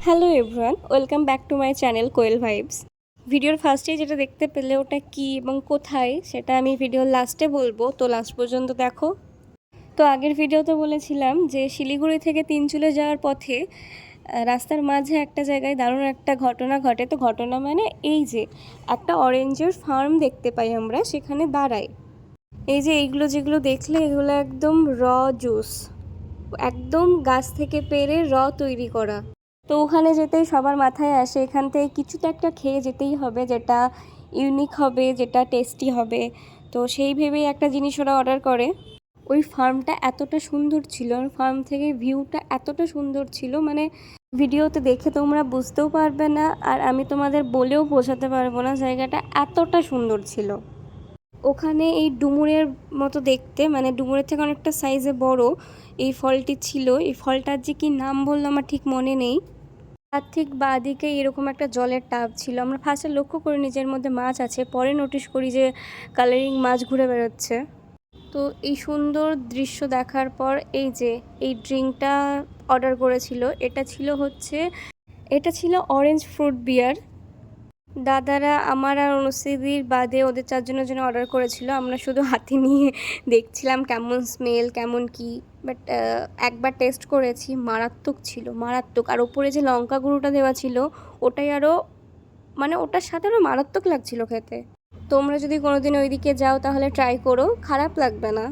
Hello everyone, welcome back to my channel Koyel vibes. ভিডিওর ফার্স্টেই যেটা দেখতে পেলে ওটা কি এবং কোথায় সেটা আমি ভিডিওর লাস্টে বলবো, তো লাস্ট পর্যন্ত দেখো। তো আগের ভিডিওতে বলেছিলাম যে শিলিগুড়ি থেকে তিনচুলে যাওয়ার পথে রাস্তার মাঝে একটা জায়গায় দারুণ একটা ঘটনা ঘটে। তো ঘটনা মানে এই যে একটা অরেঞ্জের ফার্ম দেখতে পাই আমরা, সেখানে দাঁড়াই। এই যে এইগুলো যেগুলো দেখলে এগুলো একদম র জুস, একদম গাছ থেকে পেড়ে তৈরি করা। তো ওখানে যেতেই সবার মাথায় আসে এখান থেকে কিছু তো একটা খেয়ে যেতেই হবে, যেটা ইউনিক হবে, যেটা টেস্টি হবে। তো সেই ভেবেই একটা জিনিস ওরা অর্ডার করে। ওই ফার্মটা এতটা সুন্দর ছিল, ফার্ম থেকে ভিউটা এতটা সুন্দর ছিল, মানে ভিডিওতে দেখে তোমরা বুঝতেও পারবে না, আর আমি তোমাদের বলেও বোঝাতে পারবো না, জায়গাটা এতটা সুন্দর ছিল। ওখানে এই ডুমুরের মতো দেখতে, মানে ডুমুরের থেকে অনেকটা সাইজে বড় এই ফলটি ছিল। এই ফলটার যে কি নাম বললো আমার ঠিক মনে নেই। তার ঠিক বাঁদিকে এরকম একটা জলের টাব ছিল। আমরা ফার্স্টে লক্ষ্য করি নিজের মধ্যে মাছ আছে, পরে নোটিশ করি যে কালারিং মাছ ঘুরে বেরোচ্ছে। তো এই সুন্দর দৃশ্য দেখার পর এই যে এই ড্রিঙ্কটা অর্ডার করেছিল, এটা ছিল অরেঞ্জ ফ্রুট বিয়ার। দাদারা আমার আর অনুশ্রীদির বাদে ওদের চারজনের জন্য অর্ডার করেছিল। আমরা শুধু হাতে নিয়ে দেখছিলাম কেমন স্মেল, কেমন কি। বাট একবার টেস্ট করেছি, মারাত্মক ছিল, মারাত্মক। আর ওপরে যে লঙ্কা গুঁড়োটা দেওয়া ছিল ওটাই আরও, মানে ওটার সাথে আরও মারাত্মক লাগছিল খেতে। তোমরা যদি কোনোদিন ওইদিকে যাও তাহলে ট্রাই করো, খারাপ লাগবে না।